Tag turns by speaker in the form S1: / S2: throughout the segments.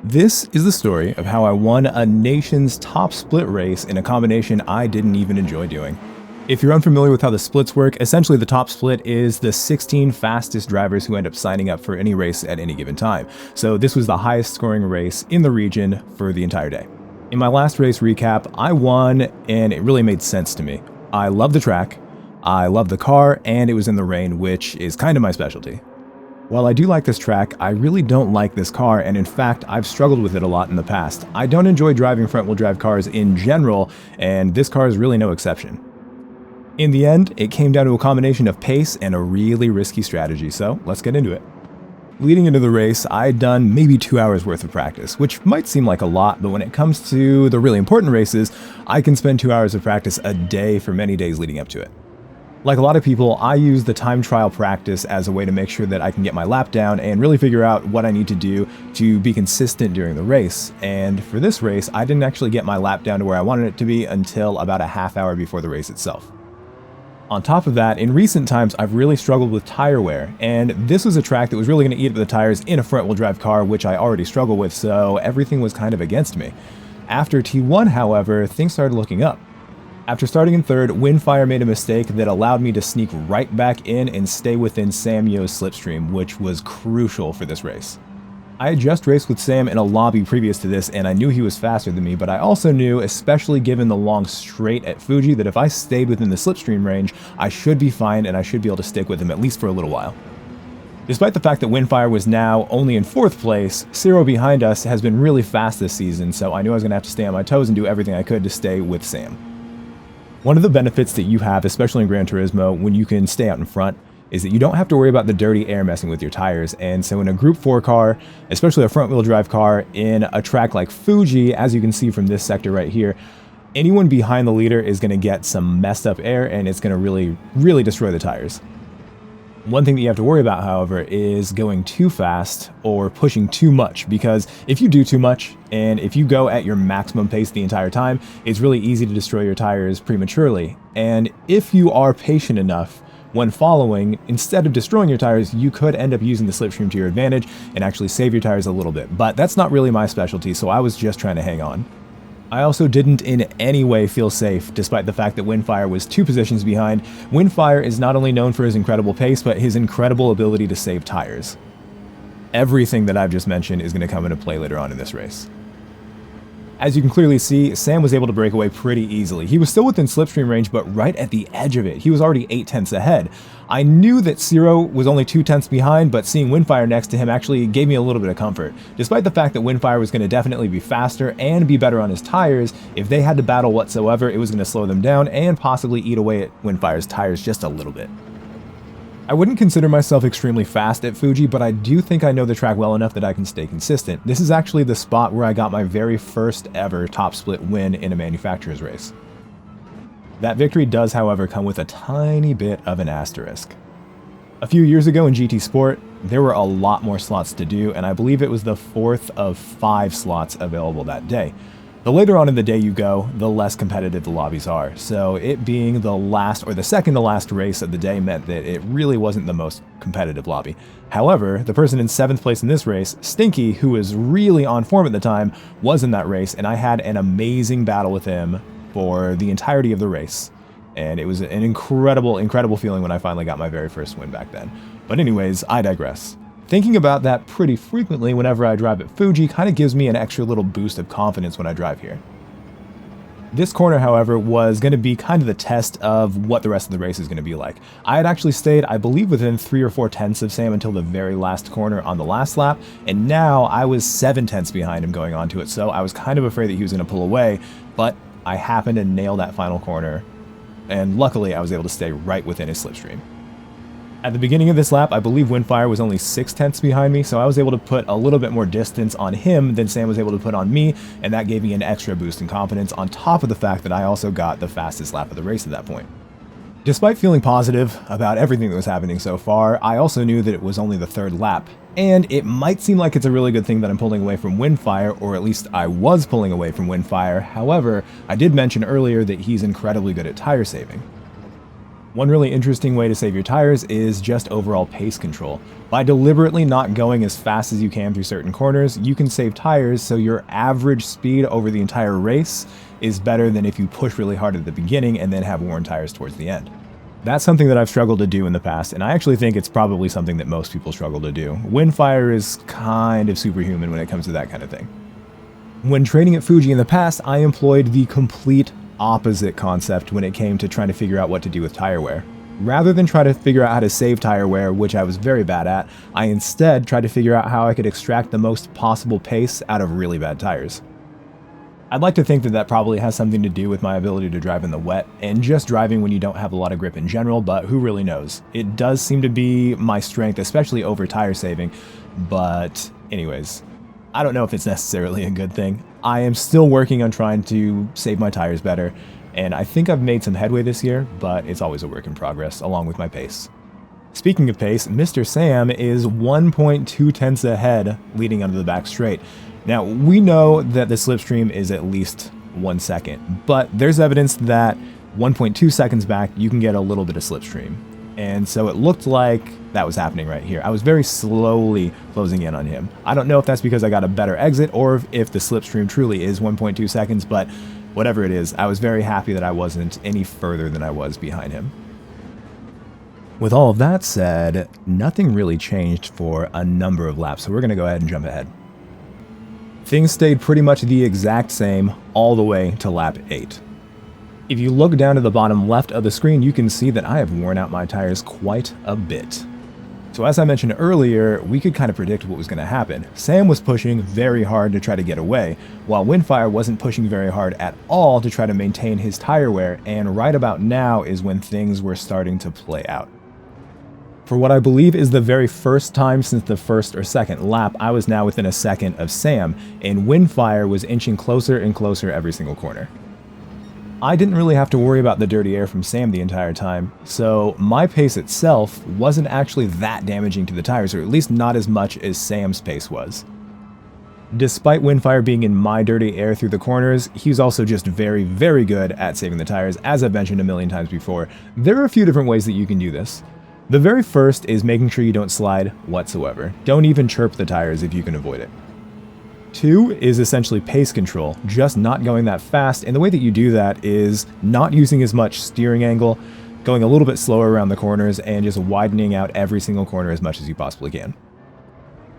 S1: This is the story of how I won a nation's top split race in a combination I didn't even enjoy doing. If you're unfamiliar with how the splits work, essentially the top split is the 16 fastest drivers who end up signing up for any race at any given time. So this was the highest scoring race in the region for the entire day. In my last race recap, I won and it really made sense to me. I love the track, I love the car, and it was in the rain, which is kind of my specialty. While I do like this track, I really don't like this car, and in fact, I've struggled with it a lot in the past. I don't enjoy driving front-wheel drive cars in general, and this car is really no exception. In the end, it came down to a combination of pace and a really risky strategy, so let's get into it. Leading into the race, I'd done maybe 2 hours worth of practice, which might seem like a lot, but when it comes to the really important races, I can spend 2 hours of practice a day for many days leading up to it. Like a lot of people, I use the time trial practice as a way to make sure that I can get my lap down and really figure out what I need to do to be consistent during the race. And for this race, I didn't actually get my lap down to where I wanted it to be until about a half hour before the race itself. On top of that, in recent times, I've really struggled with tire wear, and this was a track that was really going to eat up the tires in a front-wheel drive car, which I already struggle with, so everything was kind of against me. After T1, however, things started looking up. After starting in third, Windfire made a mistake that allowed me to sneak right back in and stay within Sam Yo's slipstream, which was crucial for this race. I had just raced with Sam in a lobby previous to this, and I knew he was faster than me, but I also knew, especially given the long straight at Fuji, that if I stayed within the slipstream range, I should be fine and I should be able to stick with him at least for a little while. Despite the fact that Windfire was now only in 4th place, Ciro behind us has been really fast this season, so I knew I was going to have to stay on my toes and do everything I could to stay with Sam. One of the benefits that you have, especially in Gran Turismo, when you can stay out in front, is that you don't have to worry about the dirty air messing with your tires. And so in a Group 4 car, especially a front-wheel drive car, in a track like Fuji, as you can see from this sector right here, anyone behind the leader is going to get some messed up air, and it's going to really destroy the tires. One thing that you have to worry about, however, is going too fast or pushing too much, because if you do too much and if you go at your maximum pace the entire time, it's really easy to destroy your tires prematurely. And if you are patient enough when following, instead of destroying your tires, you could end up using the slipstream to your advantage and actually save your tires a little bit. But that's not really my specialty, so I was just trying to hang on. I also didn't in any way feel safe, despite the fact that Windfire was 2 positions behind. Windfire is not only known for his incredible pace, but his incredible ability to save tires. Everything that I've just mentioned is going to come into play later on in this race. As you can clearly see, Sam was able to break away pretty easily. He was still within slipstream range, but right at the edge of it. He was already 8/10 ahead. I knew that Ciro was only 2/10 behind, but seeing Windfire next to him actually gave me a little bit of comfort. Despite the fact that Windfire was going to definitely be faster and be better on his tires, if they had to battle whatsoever, it was going to slow them down and possibly eat away at Windfire's tires just a little bit. I wouldn't consider myself extremely fast at Fuji, but I do think I know the track well enough that I can stay consistent. This is actually the spot where I got my very first ever top split win in a manufacturer's race. That victory does, however, come with a tiny bit of an asterisk. A few years ago in GT Sport, there were a lot more slots to do, and I believe it was the 4th of 5 slots available that day. The later on in the day you go, the less competitive the lobbies are, so it being the last or the second to last race of the day meant that it really wasn't the most competitive lobby. However, the person in 7th place in this race, Stinky, who was really on form at the time, was in that race, and I had an amazing battle with him for the entirety of the race. And it was an incredible feeling when I finally got my very first win back then. But anyways, I digress. Thinking about that pretty frequently whenever I drive at Fuji kind of gives me an extra little boost of confidence when I drive here. This corner, however, was going to be kind of the test of what the rest of the race is going to be like. I had actually stayed, I believe, within 3 or 4 tenths of Sam until the very last corner on the last lap, and now I was 7 tenths behind him going onto it, so I was kind of afraid that he was going to pull away, but I happened to nail that final corner, and luckily I was able to stay right within his slipstream. At the beginning of this lap, I believe Windfire was only 6 tenths behind me, so I was able to put a little bit more distance on him than Sam was able to put on me, and that gave me an extra boost in confidence on top of the fact that I also got the fastest lap of the race at that point. Despite feeling positive about everything that was happening so far, I also knew that it was only the 3rd lap, and it might seem like it's a really good thing that I'm pulling away from Windfire, or at least I was pulling away from Windfire. However, I did mention earlier that he's incredibly good at tire saving. One really interesting way to save your tires is just overall pace control. By deliberately not going as fast as you can through certain corners, you can save tires so your average speed over the entire race is better than if you push really hard at the beginning and then have worn tires towards the end. That's something that I've struggled to do in the past, and I actually think it's probably something that most people struggle to do. Windfire is kind of superhuman when it comes to that kind of thing. When training at Fuji in the past, I employed the complete opposite concept when it came to trying to figure out what to do with tire wear. Rather than try to figure out how to save tire wear, which I was very bad at, I instead tried to figure out how I could extract the most possible pace out of really bad tires. I'd like to think that that probably has something to do with my ability to drive in the wet and just driving when you don't have a lot of grip in general, but who really knows? It does seem to be my strength, especially over tire saving, but anyways, I don't know if it's necessarily a good thing. I am still working on trying to save my tires better, and I think I've made some headway this year, but it's always a work in progress, along with my pace. Speaking of pace, Mr. Sam is 1.2 tenths ahead leading onto the back straight. Now, we know that the slipstream is at least 1 second, but there's evidence that 1.2 seconds back, you can get a little bit of slipstream. And so it looked like that was happening right here. I was very slowly closing in on him. I don't know if that's because I got a better exit or if the slipstream truly is 1.2 seconds, but whatever it is, I was very happy that I wasn't any further than I was behind him. With all of that said, nothing really changed for a number of laps, so we're going to go ahead and jump ahead. Things stayed pretty much the exact same all the way to lap 8. If you look down to the bottom left of the screen, you can see that I have worn out my tires quite a bit. So as I mentioned earlier, we could kind of predict what was going to happen. Sam was pushing very hard to try to get away, while Windfire wasn't pushing very hard at all to try to maintain his tire wear, and right about now is when things were starting to play out. For what I believe is the very first time since the first or second lap, I was now within a second of Sam, and Windfire was inching closer and closer every single corner. I didn't really have to worry about the dirty air from Sam the entire time, so my pace itself wasn't actually that damaging to the tires, or at least not as much as Sam's pace was. Despite Windfire being in my dirty air through the corners, he's also just very, very good at saving the tires. As I've mentioned a million times before, there are a few different ways that you can do this. The very first is making sure you don't slide whatsoever. Don't even chirp the tires if you can avoid it. 2 is essentially pace control, just not going that fast, and the way that you do that is not using as much steering angle, going a little bit slower around the corners, and just widening out every single corner as much as you possibly can.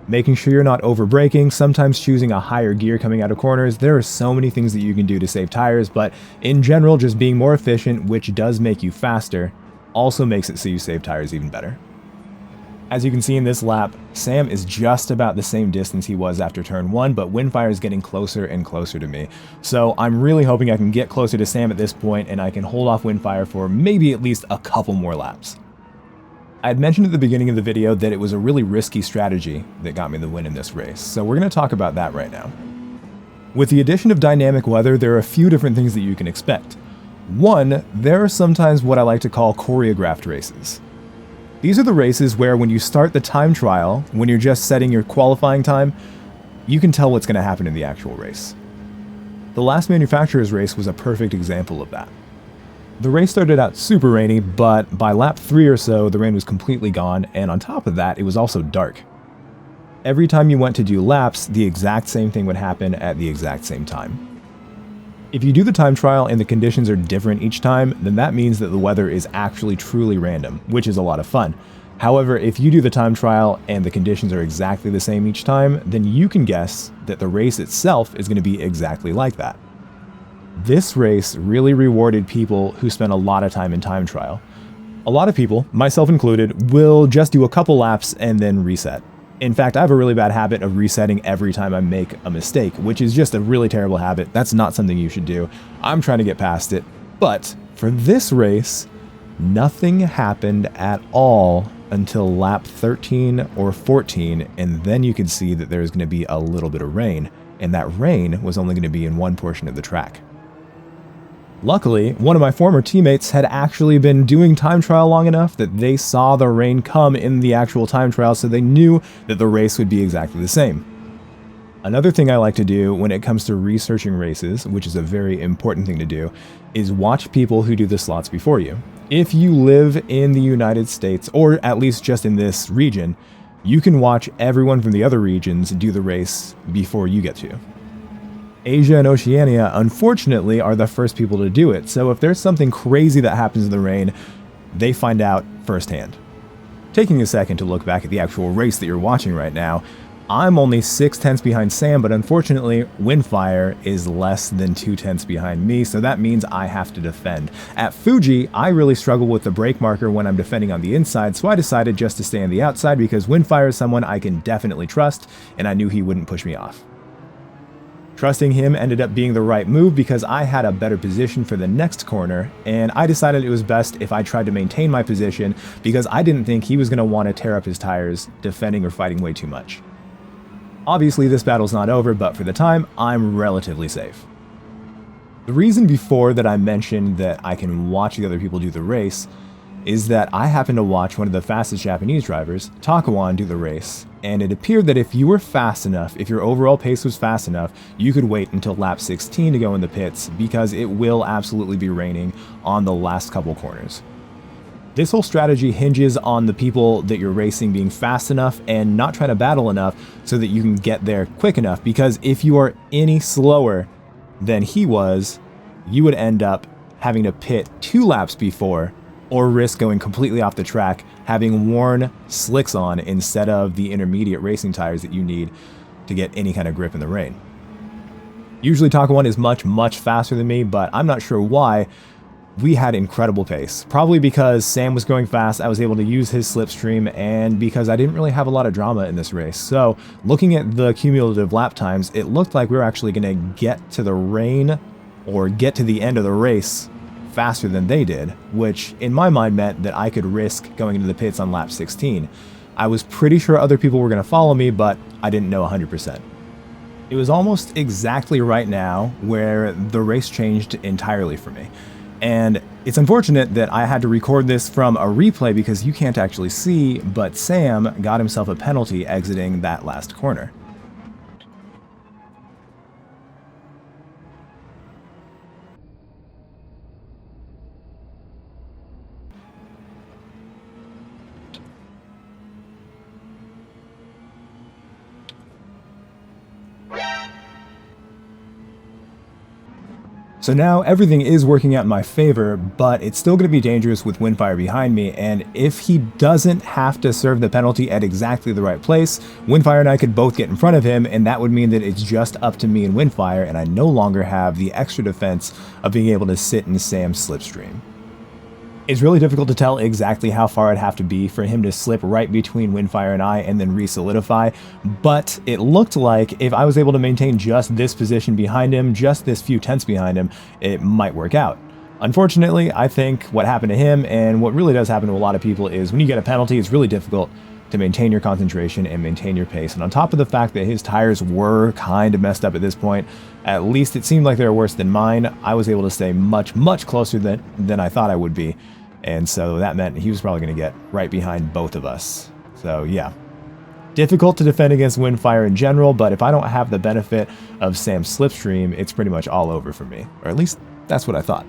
S1: Making sure you're not over braking, sometimes choosing a higher gear coming out of corners. There are so many things that you can do to save tires, but in general, just being more efficient, which does make you faster, also makes it so you save tires even better. As you can see in this lap, Sam is just about the same distance he was after turn 1, but Windfire is getting closer and closer to me. So I'm really hoping I can get closer to Sam at this point and I can hold off Windfire for maybe at least a couple more laps. I had mentioned at the beginning of the video that it was a really risky strategy that got me the win in this race, so we're going to talk about that right now. With the addition of dynamic weather, there are a few different things that you can expect. 1, there are sometimes what I like to call choreographed races. These are the races where when you start the time trial, when you're just setting your qualifying time, you can tell what's going to happen in the actual race. The last manufacturer's race was a perfect example of that. The race started out super rainy, but by lap 3 or so, the rain was completely gone, and on top of that, it was also dark. Every time you went to do laps, the exact same thing would happen at the exact same time. If you do the time trial and the conditions are different each time, then that means that the weather is actually truly random, which is a lot of fun. However, if you do the time trial and the conditions are exactly the same each time, then you can guess that the race itself is going to be exactly like that. This race really rewarded people who spent a lot of time in time trial. A lot of people, myself included, will just do a couple laps and then reset. In fact, I have a really bad habit of resetting every time I make a mistake, which is just a really terrible habit. That's not something you should do. I'm trying to get past it. But for this race, nothing happened at all until lap 13 or 14, and then you could see that there's going to be a little bit of rain, and that rain was only going to be in one portion of the track. Luckily, one of my former teammates had actually been doing time trial long enough that they saw the rain come in the actual time trial, so they knew that the race would be exactly the same. Another thing I like to do when it comes to researching races, which is a very important thing to do, is watch people who do the slots before you. If you live in the United States, or at least just in this region, you can watch everyone from the other regions do the race before you get to. Asia and Oceania, unfortunately, are the first people to do it, so if there's something crazy that happens in the rain, they find out firsthand. Taking a second to look back at the actual race that you're watching right now, I'm only 6/10 behind Sam, but unfortunately, Windfire is less than 2/10 behind me, so that means I have to defend. At Fuji, I really struggle with the brake marker when I'm defending on the inside, so I decided just to stay on the outside because Windfire is someone I can definitely trust, and I knew he wouldn't push me off. Trusting him ended up being the right move because I had a better position for the next corner, and I decided it was best if I tried to maintain my position because I didn't think he was going to want to tear up his tires defending or fighting way too much. Obviously, this battle's not over, but for the time, I'm relatively safe. The reason before that I mentioned that I can watch the other people do the race is that I happened to watch one of the fastest Japanese drivers, Takawan, do the race, and it appeared that if you were fast enough, if your overall pace was fast enough, you could wait until lap 16 to go in the pits because it will absolutely be raining on the last couple corners. This whole strategy hinges on the people that you're racing being fast enough and not trying to battle enough so that you can get there quick enough, because if you are any slower than he was, you would end up having to pit 2 laps before or risk going completely off the track, having worn slicks on instead of the intermediate racing tires that you need to get any kind of grip in the rain. Usually Takawan is much faster than me, but I'm not sure why. We had incredible pace, probably because Sam was going fast, I was able to use his slipstream, and because I didn't really have a lot of drama in this race. So looking at the cumulative lap times, it looked like we were actually going to get to the rain or get to the end of the race faster than they did, which in my mind meant that I could risk going into the pits on lap 16. I was pretty sure other people were going to follow me, but I didn't know 100%. It was almost exactly right now where the race changed entirely for me. And it's unfortunate that I had to record this from a replay because you can't actually see, but Sam got himself a penalty exiting that last corner. So now everything is working out in my favor, but it's still going to be dangerous with Windfire behind me, and if he doesn't have to serve the penalty at exactly the right place, Windfire and I could both get in front of him, and that would mean that it's just up to me and Windfire, and I no longer have the extra defense of being able to sit in Sam's slipstream. It's really difficult to tell exactly how far I'd have to be for him to slip right between Windfire and I and then re-solidify, but it looked like if I was able to maintain just this position behind him, just this few tenths behind him, it might work out. Unfortunately, I think what happened to him, and what really does happen to a lot of people, is when you get a penalty, it's really difficult to maintain your concentration and maintain your pace. And on top of the fact that his tires were kind of messed up at this point, at least it seemed like they were worse than mine, I was able to stay much closer than I thought I would be. And so that meant he was probably going to get right behind both of us. So yeah, difficult to defend against Windfire in general, but if I don't have the benefit of Sam's slipstream, it's pretty much all over for me. Or at least that's what I thought.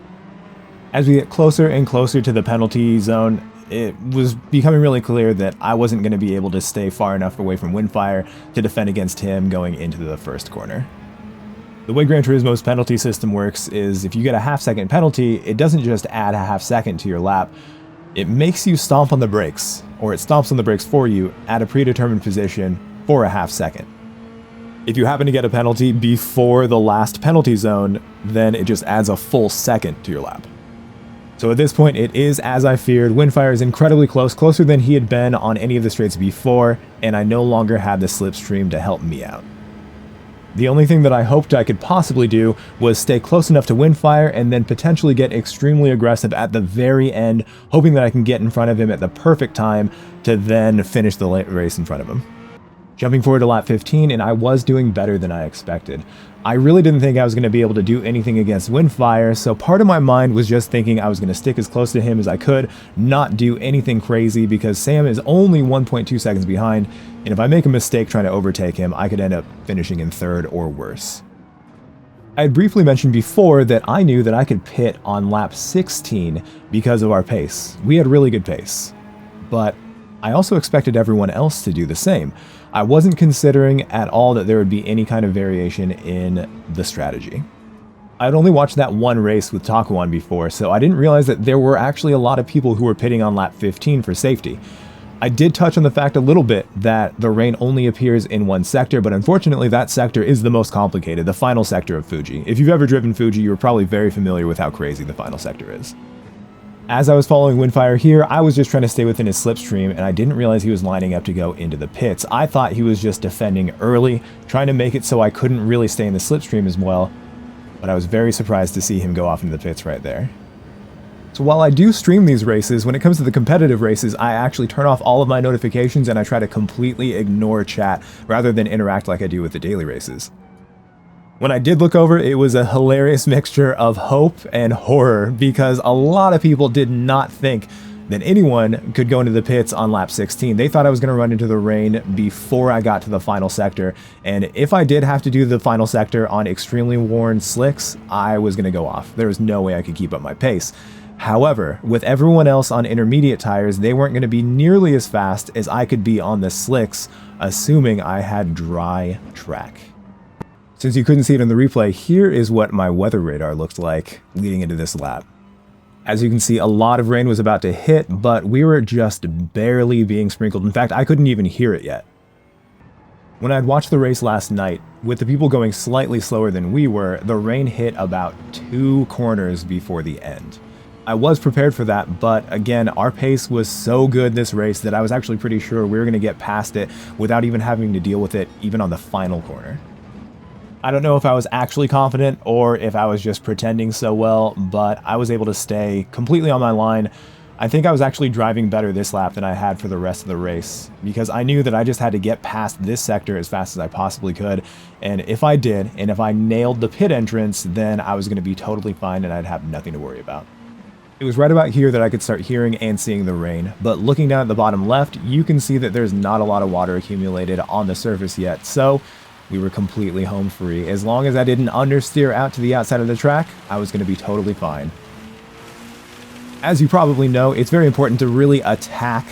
S1: As we get closer and closer to the penalty zone, it was becoming really clear that I wasn't going to be able to stay far enough away from Windfire to defend against him going into the first corner. The way Gran Turismo's penalty system works is if you get a half-second penalty, it doesn't just add a half-second to your lap, it makes you stomp on the brakes, or it stomps on the brakes for you at a predetermined position for a half-second. If you happen to get a penalty before the last penalty zone, then it just adds a full second to your lap. So at this point, it is as I feared. Windfire is incredibly close, closer than he had been on any of the straights before, and I no longer had the slipstream to help me out. The only thing that I hoped I could possibly do was stay close enough to Windfire and then potentially get extremely aggressive at the very end, hoping that I can get in front of him at the perfect time to then finish the race in front of him. Jumping forward to lap 15, and I was doing better than I expected. I really didn't think I was going to be able to do anything against Windfire, so part of my mind was just thinking I was going to stick as close to him as I could, not do anything crazy, because Sam is only 1.2 seconds behind, and if I make a mistake trying to overtake him, I could end up finishing in third or worse. I had briefly mentioned before that I knew that I could pit on lap 16 because of our pace. We had really good pace, but I also expected everyone else to do the same. I wasn't considering at all that there would be any kind of variation in the strategy. I'd only watched that one race with Takuan before, so I didn't realize that there were actually a lot of people who were pitting on lap 15 for safety. I did touch on the fact a little bit that the rain only appears in one sector, but unfortunately that sector is the most complicated, the final sector of Fuji. If you've ever driven Fuji, you're probably very familiar with how crazy the final sector is. As I was following Windfire here, I was just trying to stay within his slipstream, and I didn't realize he was lining up to go into the pits. I thought he was just defending early, trying to make it so I couldn't really stay in the slipstream as well, but I was very surprised to see him go off into the pits right there. So while I do stream these races, when it comes to the competitive races, I actually turn off all of my notifications and I try to completely ignore chat rather than interact like I do with the daily races. When I did look over, it was a hilarious mixture of hope and horror, because a lot of people did not think that anyone could go into the pits on lap 16. They thought I was going to run into the rain before I got to the final sector, and if I did have to do the final sector on extremely worn slicks, I was going to go off. There was no way I could keep up my pace. However, with everyone else on intermediate tires, they weren't going to be nearly as fast as I could be on the slicks, assuming I had dry track. Since you couldn't see it in the replay, here is what my weather radar looked like leading into this lap. As you can see, a lot of rain was about to hit, but we were just barely being sprinkled. In fact, I couldn't even hear it yet. When I'd watched the race last night, with the people going slightly slower than we were, the rain hit about 2 corners before the end. I was prepared for that, but again, our pace was so good this race that I was actually pretty sure we were going to get past it without even having to deal with it even on the final corner. I don't know if I was actually confident or if I was just pretending so well, but I was able to stay completely on my line. I think I was actually driving better this lap than I had for the rest of the race, because I knew that I just had to get past this sector as fast as I possibly could, and if I did, and if I nailed the pit entrance, then I was going to be totally fine and I'd have nothing to worry about. It was right about here that I could start hearing and seeing the rain, but looking down at the bottom left, you can see that there's not a lot of water accumulated on the surface yet, so we were completely home free. As long as I didn't understeer out to the outside of the track, I was going to be totally fine. As you probably know, it's very important to really attack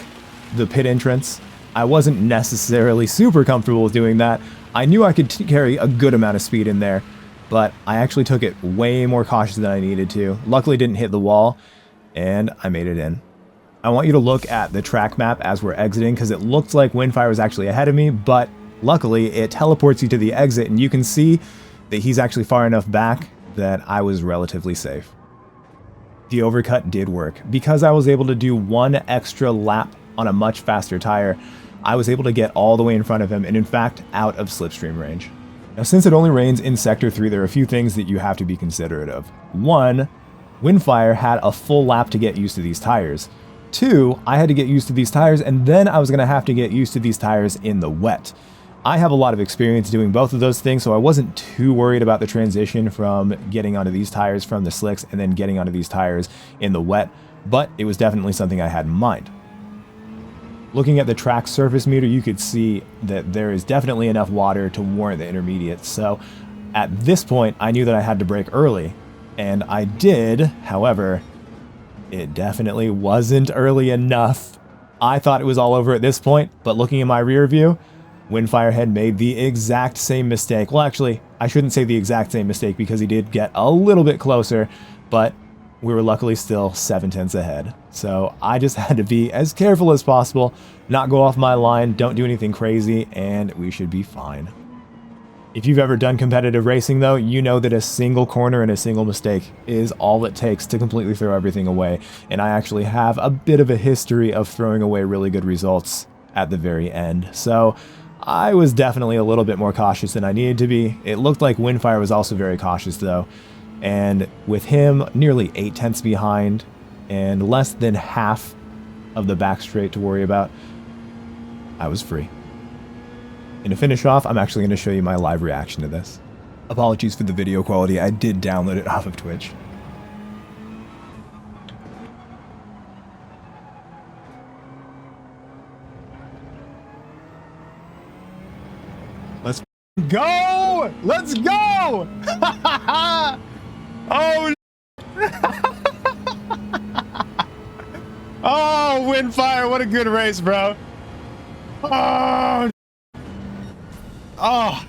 S1: the pit entrance. I wasn't necessarily super comfortable with doing that. I knew I could carry a good amount of speed in there, but I actually took it way more cautious than I needed to. Luckily didn't hit the wall, and I made it in. I want you to look at the track map as we're exiting, because it looked like Windfire was actually ahead of me, but luckily, it teleports you to the exit, and you can see that he's actually far enough back that I was relatively safe. The overcut did work. Because I was able to do one extra lap on a much faster tire, I was able to get all the way in front of him, and in fact, out of slipstream range. Now, since it only rains in Sector 3, there are a few things that you have to be considerate of. 1, Windfire had a full lap to get used to these tires. 2, I had to get used to these tires, and then I was going to have to get used to these tires in the wet. I have a lot of experience doing both of those things, so I wasn't too worried about the transition from getting onto these tires from the slicks and then getting onto these tires in the wet, but it was definitely something I had in mind. Looking at the track surface meter, you could see that there is definitely enough water to warrant the intermediate, so at this point I knew that I had to brake early, and I did. However, it definitely wasn't early enough. I thought it was all over at this point, but looking in my rear view, Windfire had made the exact same mistake. Well, actually, I shouldn't say the exact same mistake, because he did get a little bit closer, but we were luckily still 7/10 ahead. So I just had to be as careful as possible, not go off my line, don't do anything crazy, and we should be fine. If you've ever done competitive racing though, you know that a single corner and a single mistake is all it takes to completely throw everything away. And I actually have a bit of a history of throwing away really good results at the very end. So I was definitely a little bit more cautious than I needed to be. It looked like Windfire was also very cautious though. And with him nearly 8/10 behind and less than half of the back straight to worry about, I was free. And to finish off, I'm actually going to show you my live reaction to this. Apologies for the video quality, I did download it off of Twitch. Let's go! Let's go! Oh, oh, Windfire, what a good race, bro. Oh, oh.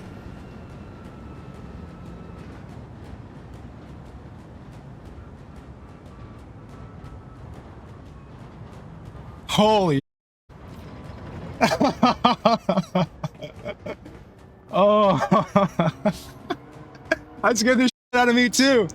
S1: Holy. Oh. That scared the shit out of me too.